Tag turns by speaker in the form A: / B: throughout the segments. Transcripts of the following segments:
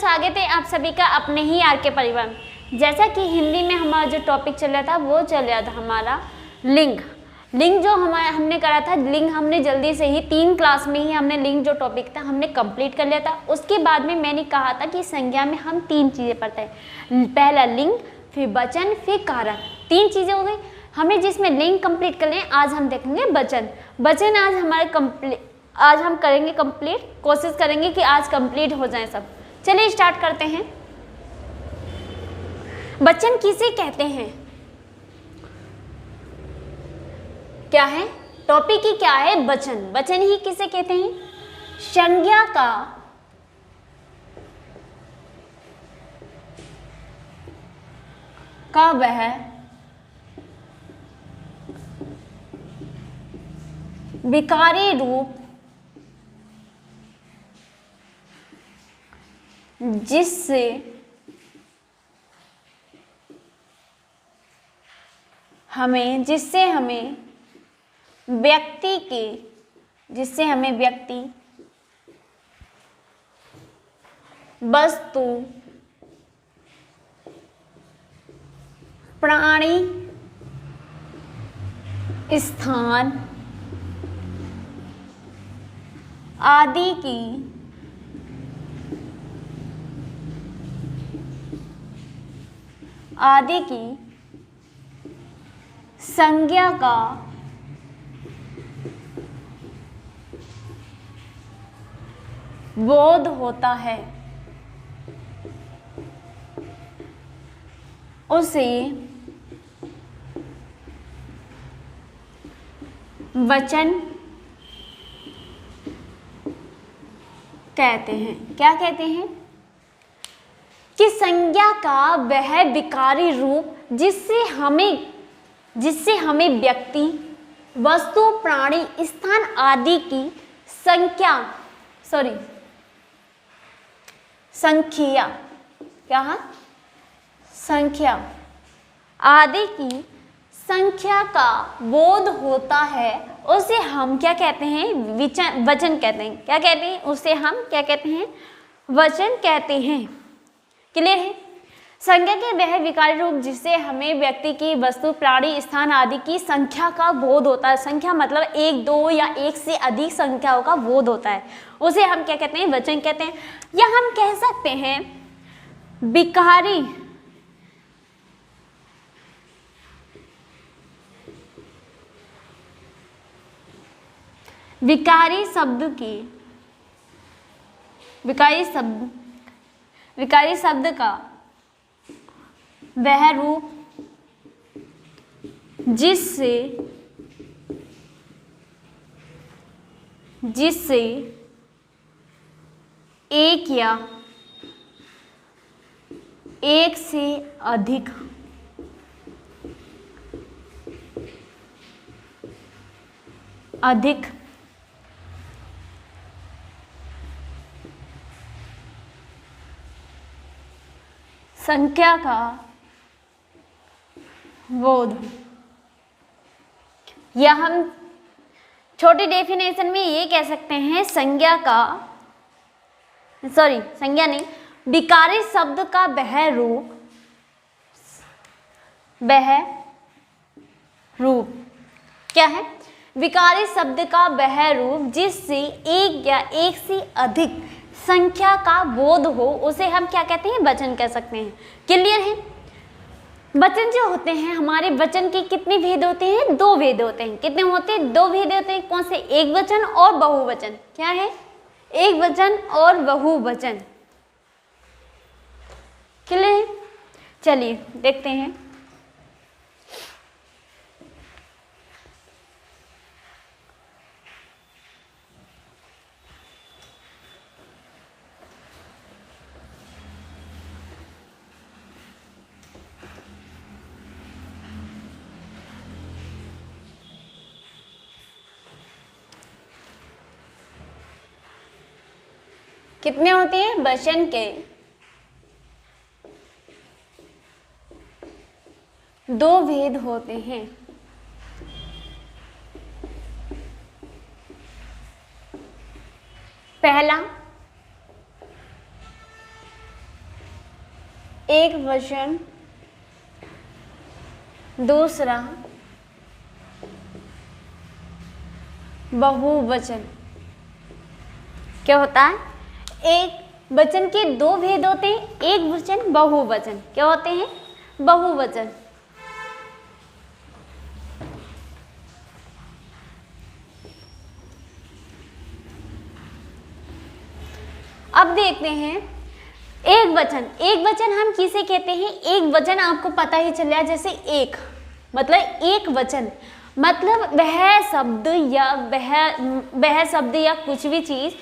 A: स्वागत है आप सभी का अपने ही आर के परिवार में। जैसा कि हिंदी में हमारा जो टॉपिक चल रहा था वो चल रहा था हमारा लिंग जो हमने करा था। लिंग हमने जल्दी से ही 3 क्लास में ही हमने लिंग जो टॉपिक था हमने कंप्लीट कर लिया था। उसके बाद में मैंने कहा था कि संज्ञा में हम 3 चीज़ें पढ़ते हैं, पहला लिंग, फिर वचन, फिर कारक। 3 चीज़ें हो गई हमने जिसमें लिंग कंप्लीट कर लिए। आज हम देखेंगे वचन। वचन आज हम करेंगे कंप्लीट, कोशिश करेंगे कि आज कंप्लीट हो जाए सब। चलिए स्टार्ट करते हैं। वचन किसे कहते हैं? क्या है टॉपिक ही क्या है? वचन। वचन ही किसे कहते हैं? संज्ञा का वह विकारी रूप जिससे हमें व्यक्ति वस्तु प्राणी स्थान आदि की संज्ञा का बोध होता है, उसे वचन कहते हैं। क्या कहते हैं? कि संज्ञा का वह विकारी रूप जिससे हमें व्यक्ति वस्तु प्राणी स्थान आदि की संख्या आदि की संख्या का बोध होता है, उसे हम क्या कहते हैं? वचन कहते हैं। क्या कहते हैं? उसे हम क्या कहते हैं? वचन कहते हैं। क्लियर है? संज्ञा के वह विकारी रूप जिससे हमें व्यक्ति की वस्तु प्राणी स्थान आदि की संख्या का बोध होता है। संख्या मतलब 1, 2 या 1 से अधिक संख्याओं का बोध होता है, उसे हम क्या कहते हैं? वचन कहते हैं। या हम कह सकते हैं विकारी शब्द का वह रूप जिससे एक या एक से अधिक संख्या का बोध। या हम छोटी डेफिनेशन में ये कह सकते हैं संज्ञा नहीं, विकारी शब्द का वह रूप क्या है? विकारी शब्द का वह रूप जिससे एक या एक से अधिक संख्या का बोध हो, उसे हम क्या कहते हैं? वचन कह सकते हैं। क्लियर है? वचन जो होते हैं, हमारे वचन के कितने भेद होते हैं? 2 भेद होते हैं। कितने होते हैं? 2 भेद होते हैं। कौन से? एक वचन और बहुवचन। क्या है? एक वचन और बहुवचन। क्लियर है? चलिए देखते हैं। कितने होते हैं? वचन के 2 भेद होते हैं। पहला एक वचन, दूसरा बहुवचन। क्या होता है? एक वचन के दो भेद होते हैं, एक वचन, बहुवचन। क्या होते हैं? बहुवचन। अब देखते हैं एक वचन। एक वचन हम किसे कहते हैं? एक वचन आपको पता ही चल रहा, जैसे एक मतलब एक वचन मतलब वह शब्द या कुछ भी चीज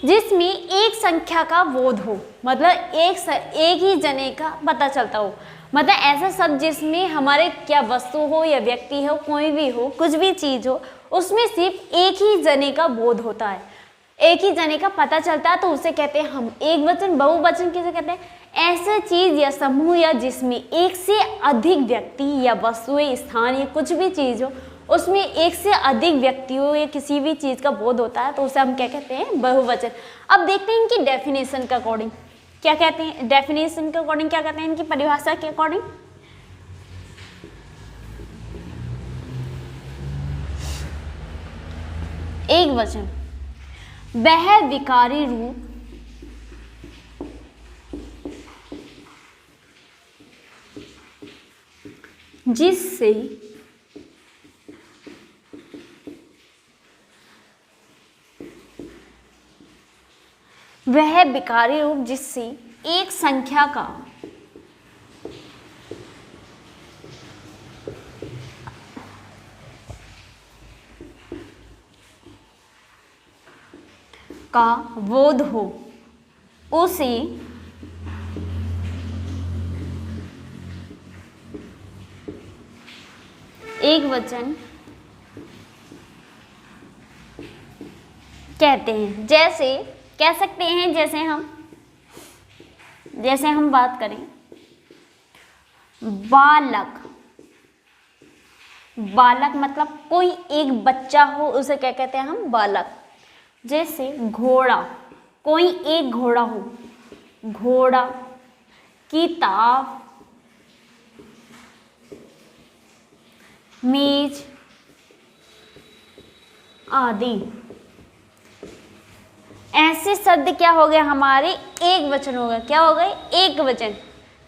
A: जिसमें एक संख्या का बोध हो, मतलब एक ही जने का पता चलता हो। मतलब ऐसा शब्द जिसमें हमारे क्या वस्तु हो या व्यक्ति हो, कोई भी हो, कुछ भी चीज हो, उसमें सिर्फ एक ही जने का बोध होता है, एक ही जने का पता चलता है, तो उसे कहते हैं हम एक वचन। बहुवचन किसे कहते हैं? ऐसे चीज या समूह या जिसमें एक से अधिक व्यक्ति या वस्तुएं, स्थान या कुछ भी चीज हो, उसमें एक से अधिक व्यक्तियों या किसी भी चीज का बोध होता है, तो उसे हम क्या कहते हैं? बहुवचन। अब देखते हैं इनकी डेफिनेशन के अकॉर्डिंग क्या कहते हैं। डेफिनेशन के अकॉर्डिंग क्या कहते हैं? इनकी परिभाषा के अकॉर्डिंग एक वचन वह विकारी रूप जिससे वह विकारी रूप जिससे एक संख्या का बोध हो, उसे एक वचन कहते हैं। जैसे कह सकते हैं, जैसे हम बात करें बालक। बालक मतलब कोई एक बच्चा हो, उसे क्या कहते हैं हम? बालक। जैसे घोड़ा, कोई एक घोड़ा हो, घोड़ा। किताब, मेज आदि। ऐसे शब्द क्या हो गए हमारे? एक वचन हो गए। क्या हो गए? एक वचन।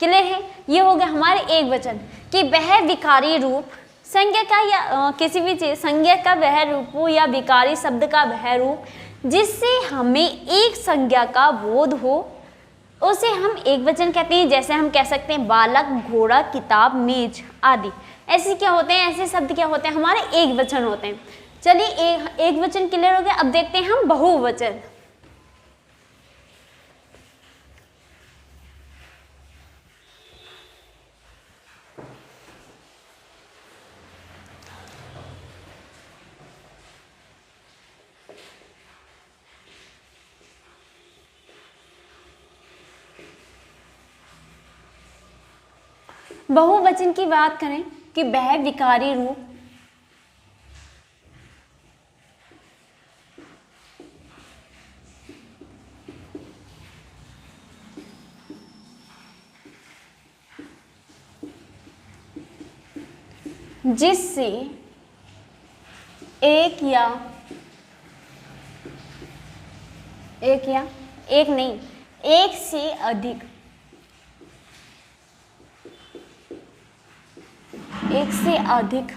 A: क्लियर है? ये हो गया हमारे एक वचन कि वह विकारी रूप संज्ञा का या किसी भी चीज संज्ञा का वह रूप हो या विकारी शब्द का वह रूप जिससे हमें एक संज्ञा का बोध हो, उसे हम एक वचन कहते हैं। जैसे हम कह सकते हैं बालक, घोड़ा, किताब, मेज आदि। ऐसे क्या होते हैं? ऐसे शब्द क्या होते हैं? हमारे एक वचन होते हैं। चलिए एक वचन क्लियर हो गया। अब देखते हैं हम बहुवचन। बहुवचन की बात करें कि वह विकारी रूप जिससे एक से अधिक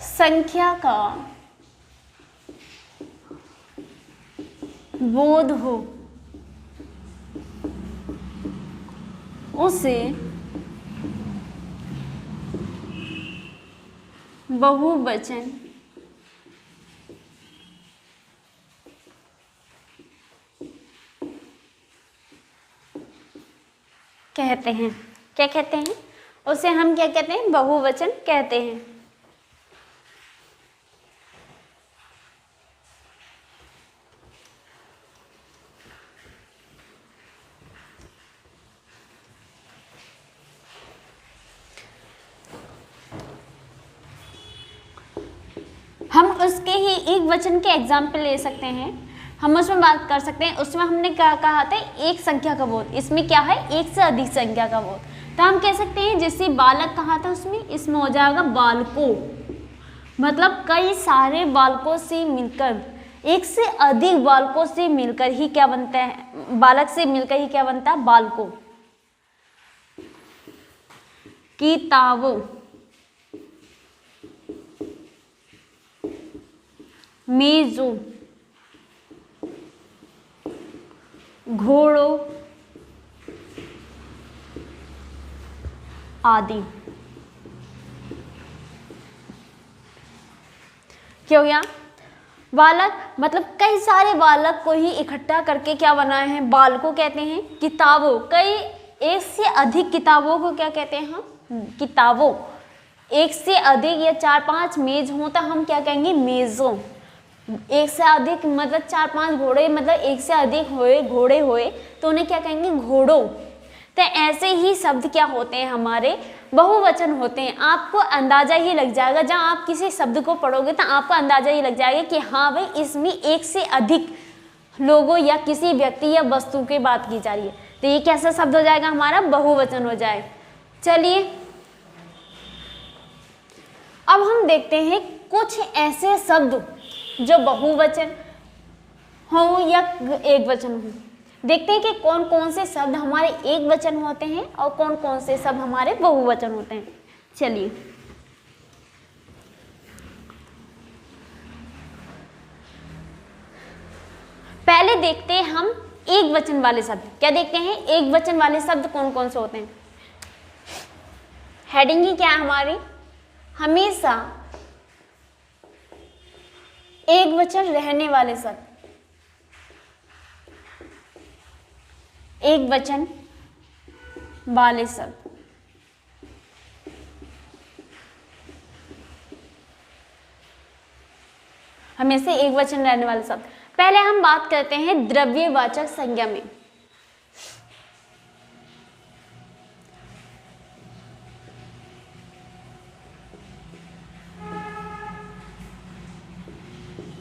A: संख्या का बोध हो, उसे बहुवचन कहते हैं। क्या कहते हैं? उसे हम क्या कहते हैं? बहुवचन कहते हैं। हम उसके ही एक वचन के एग्जाम्पल ले सकते हैं। हम उसमें बात कर सकते हैं। उसमें हमने क्या कहा था, एक संख्या का बोध, इसमें क्या है, एक से अधिक संख्या का बोध। तो हम कह सकते हैं जैसे बालक कहा था उसमें, इसमें हो जाएगा बालकों, मतलब कई सारे बालकों से मिलकर, एक से अधिक बालकों से मिलकर ही क्या बनता है, बालक से मिलकर ही क्या बनता है, बालकों। किताबों, मेजों, घोड़ों आदि। क्या हो गया, बालक मतलब कई सारे बालक को ही इकट्ठा करके क्या बनाए हैं, बाल को कहते हैं। किताबों, कई एक से अधिक किताबों को क्या कहते हैं हम, किताबों। एक से अधिक या 4-5 मेज हो तो हम क्या कहेंगे, मेजों। एक से अधिक मतलब 4-5 घोड़े, मतलब एक से अधिक हुए घोड़े हुए तो उन्हें क्या कहेंगे, घोड़ों। तो ऐसे ही शब्द क्या होते हैं, हमारे बहुवचन होते हैं। आपको अंदाजा ही लग जाएगा, जब आप किसी शब्द को पढ़ोगे तो आपको अंदाजा ही लग जाएगा कि हाँ भाई इसमें एक से अधिक लोगों या किसी व्यक्ति या वस्तु की बात की जा रही है। तो ये कैसा शब्द हो जाएगा, हमारा बहुवचन हो जाए। चलिए अब हम देखते हैं कुछ ऐसे शब्द जो बहुवचन हो या एक वचन हो। देखते हैं कि कौन कौन से शब्द हमारे एक वचन होते हैं और कौन कौन से शब्द हमारे बहुवचन होते हैं। चलिए पहले देखते हैं हम एक वचन वाले शब्द। क्या देखते हैं, एक वचन वाले शब्द कौन कौन से होते हैं। हेडिंग ही क्या है हमारी, हमेशा एक वचन रहने वाले शब्द, एक वचन वाले शब्द। हमेशा एक वचन रहने वाले शब्द। पहले हम बात करते हैं द्रव्यवाचक संज्ञा में।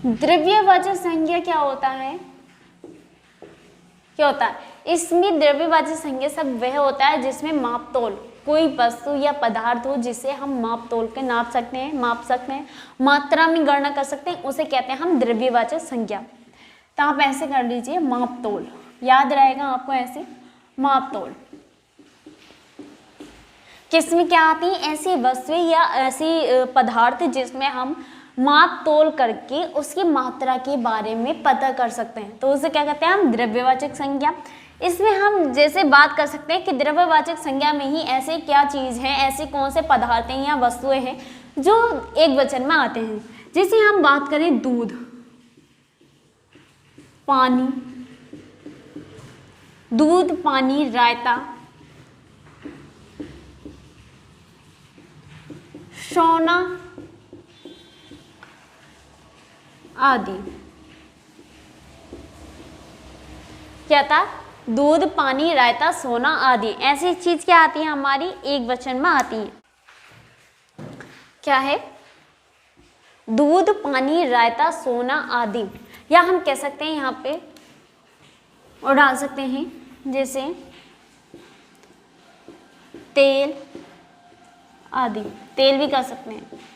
A: द्रव्यवाचक संज्ञा क्या होता है, क्या होता है, इसमें द्रव्यवाचक संज्ञा सब वह होता है जिसमें माप तोल, कोई वस्तु या पदार्थ हो जिसे हम माप तोल के नाप सकते हैं, माप सकते हैं, मात्रा में गणना कर सकते हैं, उसे कहते हैं हम द्रव्यवाचक संज्ञा। तो आप ऐसे कर लीजिए, माप तोल, याद रहेगा आपको ऐसे, माप तोल। किसमें क्या आती है, ऐसी वस्तु या ऐसी पदार्थ जिसमें हम माप तोल करके उसकी मात्रा के बारे में पता कर सकते हैं, तो उसे क्या कहते हैं हम, द्रव्यवाचक संज्ञा। इसमें हम जैसे बात कर सकते हैं कि द्रव्यवाचक संज्ञा में ही ऐसे क्या चीज़ है, ऐसे कौन से पदार्थ हैं या वस्तुएं हैं जो एक वचन में आते हैं। जैसे हम बात करें दूध, पानी, दूध, पानी, रायता, सोना आदि। क्या था, दूध, पानी, रायता, सोना आदि, ऐसी चीज क्या आती है हमारी, एक वचन में आती है। क्या है, दूध, पानी, रायता, सोना आदि। या हम कह सकते हैं यहाँ पे और डाल सकते हैं जैसे तेल आदि, तेल भी कर सकते हैं।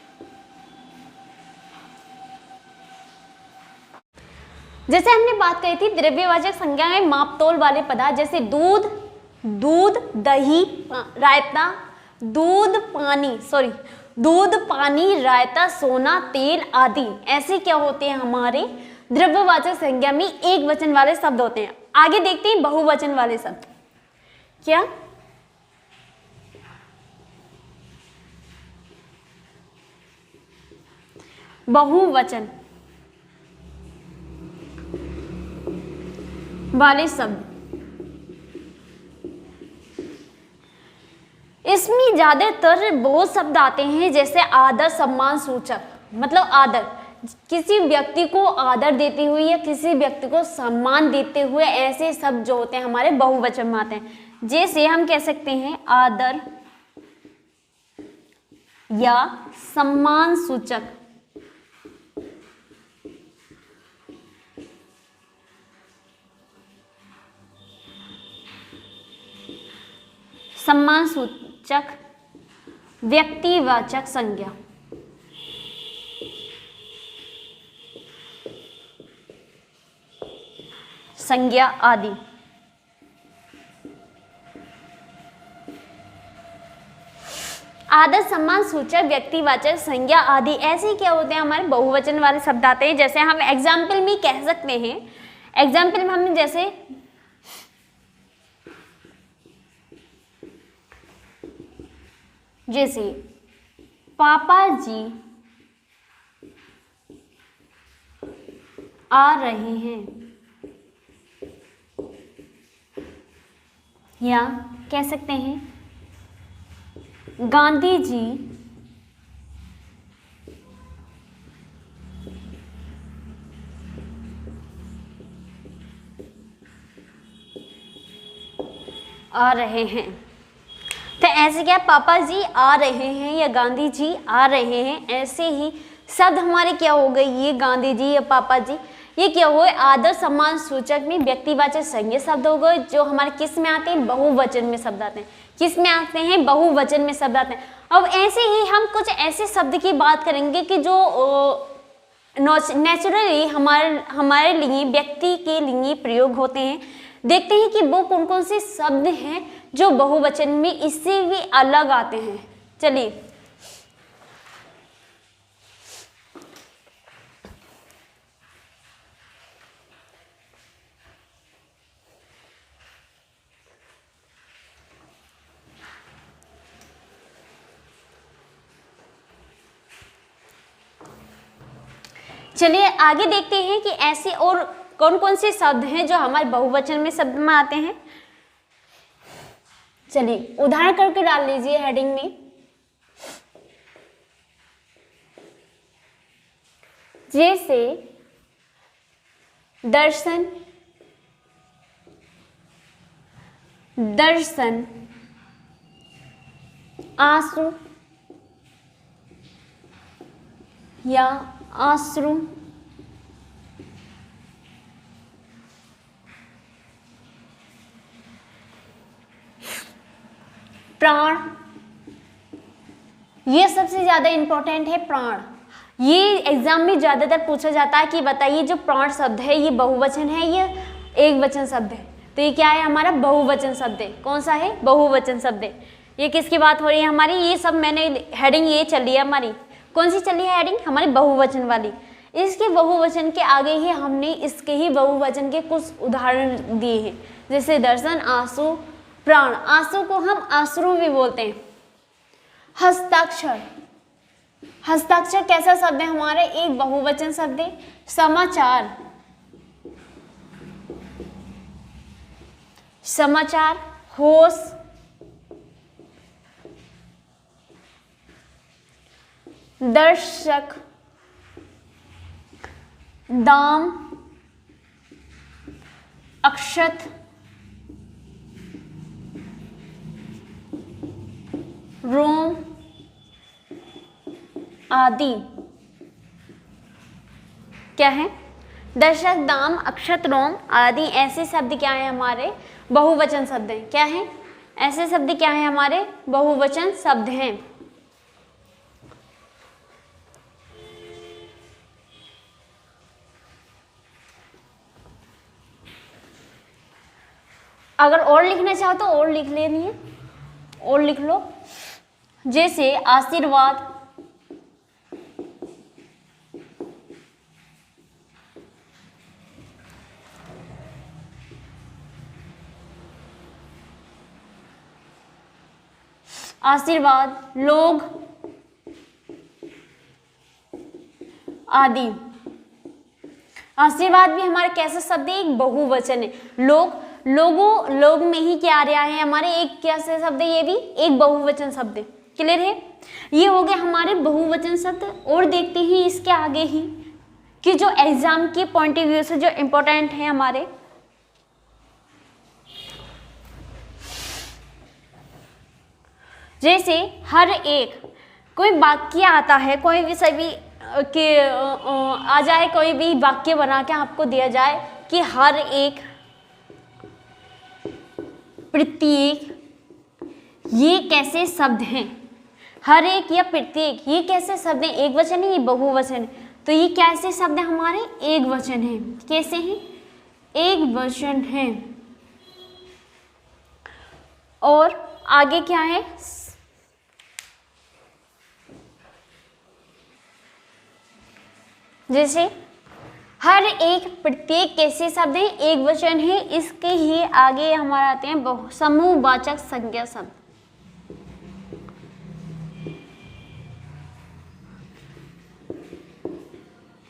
A: जैसे हमने बात करी थी द्रव्यवाचक संज्ञा में माप तोल वाले पदार्थ, जैसे दूध, दूध, दही, रायता, दूध, पानी, रायता, सोना, तेल आदि, ऐसे क्या होते हैं हमारे द्रव्यवाचक संज्ञा में एक वचन वाले शब्द होते हैं। आगे देखते हैं बहुवचन वाले शब्द। क्या, बहुवचन वाले शब्द, इसमें ज्यादातर बहुत शब्द आते हैं जैसे आदर, सम्मान सूचक, मतलब आदर, किसी व्यक्ति को आदर देते हुए या किसी व्यक्ति को सम्मान देते हुए, ऐसे शब्द जो होते हैं हमारे बहुवचन में आते हैं। जैसे हम कह सकते हैं आदर या सम्मान सूचक, सम्मानसूचक व्यक्तिवाचक संज्ञा। संज्ञा आदि। आदर, सम्मान सूचक, व्यक्तिवाचक, संज्ञा आदि ऐसे क्या होते हैं, हमारे बहुवचन वाले शब्द आते हैं। जैसे हम एग्जाम्पल में कह सकते हैं, एग्जाम्पल में हम जैसे पापा जी आ रहे हैं, या कह सकते हैं गांधी जी आ रहे हैं। तो ऐसे क्या, पापा जी आ रहे हैं या गांधी जी आ रहे हैं, ऐसे ही शब्द हमारे क्या हो गए, ये गांधी जी या पापा जी, ये क्या हुए, आदर सम्मान सूचक में व्यक्तिवाचक संज्ञा शब्द हो गए, जो हमारे किस में आते हैं, बहुवचन में शब्द आते हैं। किस में आते हैं, बहुवचन में शब्द आते हैं। अब ऐसे ही हम कुछ ऐसे शब्द की बात करेंगे कि जो नेचुरली हमारे लिए, व्यक्ति के लिए प्रयोग होते हैं। देखते हैं कि वो कौन कौन से शब्द हैं जो बहुवचन में इससे भी अलग आते हैं। चलिए, आगे देखते हैं कि ऐसे और कौन कौन से शब्द हैं जो हमारे बहुवचन में शब्द में आते हैं। चलिए, उदाहरण करके डाल लीजिए हेडिंग में। जैसे दर्शन, दर्शन, आंसू या आंसू, प्राण, ये सबसे ज्यादा इंपॉर्टेंट है। प्राण, ये एग्जाम में ज्यादातर पूछा जाता है कि बताइए जो प्राण शब्द है ये बहुवचन है, ये एक वचन शब्द है। तो ये क्या है, हमारा बहुवचन शब्द है। कौन सा है, बहुवचन शब्द है। ये किसकी बात हो रही है हमारी, ये सब मैंने हेडिंग ये चल रही है हमारी, कौन सी चल रही है हेडिंग, हमारी बहुवचन वाली। इसके बहुवचन के आगे ही हमने इसके ही बहुवचन के कुछ उदाहरण दिए हैं। जैसे दर्शन, आंसू, प्राण। आंसू को हम आंसू भी बोलते हैं। हस्ताक्षर, हस्ताक्षर कैसा शब्द है हमारे, एक बहुवचन शब्द है। समाचार, समाचार। होश, दर्शक, दाम, अक्षत, रोम आदि। क्या है, दर्शक, दाम, अक्षत, रोम आदि ऐसे शब्द क्या है हमारे, बहुवचन शब्द हैं। क्या है, ऐसे शब्द क्या है हमारे, बहुवचन शब्द हैं। अगर और लिखना चाहो तो और लिख लेनी, और लिख लो। जैसे आशीर्वाद, आशीर्वाद, लोग आदि। आशीर्वाद भी हमारे कैसा शब्द है, एक बहुवचन है। लोग, लोगों, लोग में ही क्या आ रहा है हमारे, एक कैसे शब्द है, ये भी एक बहुवचन शब्द है। क्लियर है, ये हो गया हमारे बहुवचन शब्द। और देखते हैं इसके आगे ही कि जो एग्जाम के पॉइंट ऑफ व्यू से जो इंपॉर्टेंट है हमारे, जैसे हर एक, कोई वाक्य आता है, कोई भी सभी के आ जाए, कोई भी वाक्य बना के आपको दिया जाए कि हर एक, प्रत्येक ये कैसे शब्द हैं? हर एक या प्रत्येक, ये कैसे शब्द हैं? एक वचन है, ये बहुवचन है। तो ये कैसे शब्द हैं हमारे? एक वचन है। कैसे हैं? एक वचन है। और आगे क्या है? जैसे हर एक प्रत्येक कैसे शब्द हैं? एक वचन है। इसके ही आगे हमारे आते हैं समूहवाचक संज्ञा शब्द।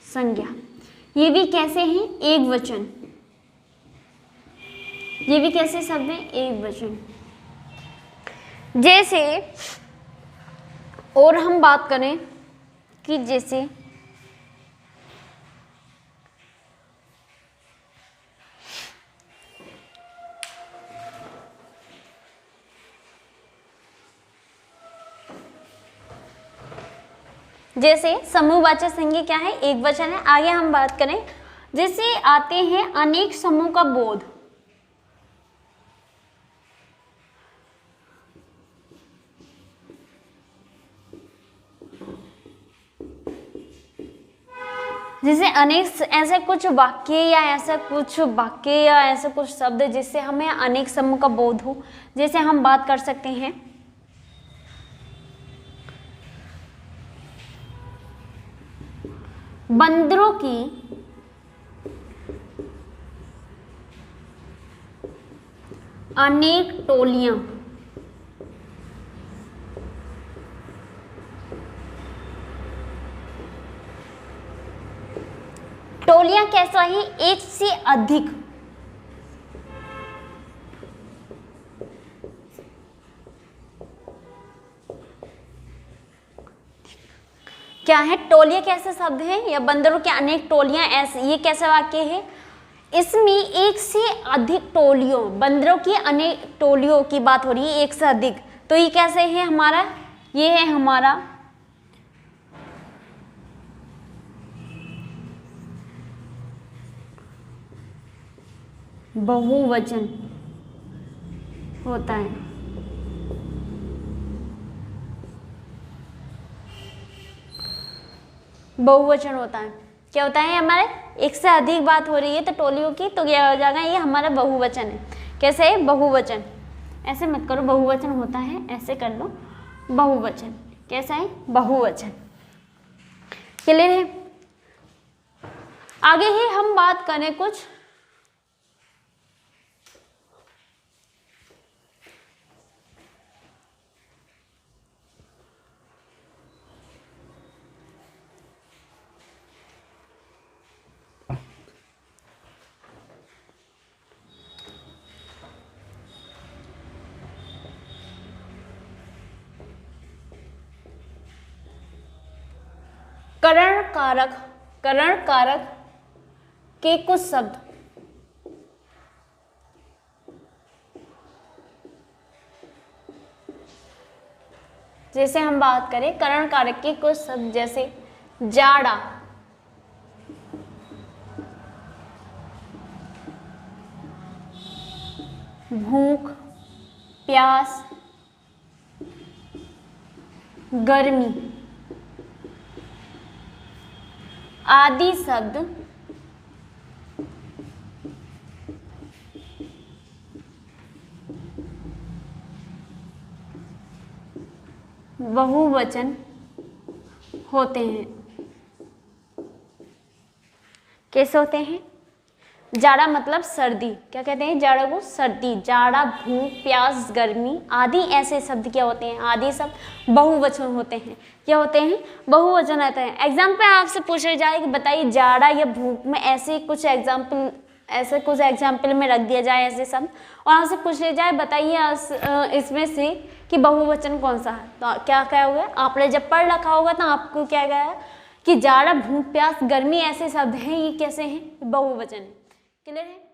A: संज्ञा, ये भी कैसे हैं? एक वचन। ये भी कैसे शब्द हैं? एक वचन। जैसे और हम बात करें कि जैसे समूहवाचक संज्ञा क्या है? एक वचन है। आगे हम बात करें, जैसे आते हैं अनेक समूह का बोध। जैसे अनेक ऐसे कुछ वाक्य या ऐसे कुछ शब्द जिससे हमें अनेक समूह का बोध हो। जैसे हम बात कर सकते हैं बंदरों की अनेक टोलियां। टोलियां कैसा है? एक से अधिक। क्या है? टोलियां कैसे शब्द है? या बंदरों की अनेक टोलियां, ऐसे ये कैसा वाक्य है? इसमें एक से अधिक टोलियों, बंदरों की अनेक टोलियों की बात हो रही है, एक से अधिक। तो ये कैसे है हमारा? ये है हमारा बहुवचन होता है। बहुवचन होता है। क्या होता है हमारे? एक से अधिक बात हो रही है तो टोलियों की, तो क्या हो जाएगा? ये हमारा बहुवचन है। कैसे है? बहुवचन। ऐसे मत करो बहुवचन होता है, ऐसे कर लो बहुवचन। कैसा है? बहुवचन। क्लियर है? आगे ही हम बात करें कुछ करण कारक के कुछ शब्द। जैसे हम बात करें करण कारक के कुछ शब्द, जैसे जाड़ा, भूख, प्यास, गर्मी आदि शब्द बहुवचन होते हैं। कैसे होते हैं? जाड़ा मतलब सर्दी। क्या कहते हैं जाड़ा को? सर्दी। जाड़ा, भूख, प्यास, गर्मी आदि ऐसे शब्द क्या होते हैं? आदि शब्द बहुवचन होते हैं। क्या होते हैं? बहुवचन रहते हैं। एग्जाम पे आपसे पूछा जाए कि बताइए जाड़ा या भूख में ऐसे कुछ एग्जाम्पल में रख दिया जाए ऐसे शब्द, और आपसे पूछ लिया जाए बताइए इसमें से कि बहुवचन कौन सा है, तो क्या क्या होगा? आपने जब पढ़ रखा होगा तो आपको क्या गया कि जाड़ा, भूख, प्यास, गर्मी ऐसे शब्द हैं, ये कैसे हैं? बहुवचन है। क्लियर है?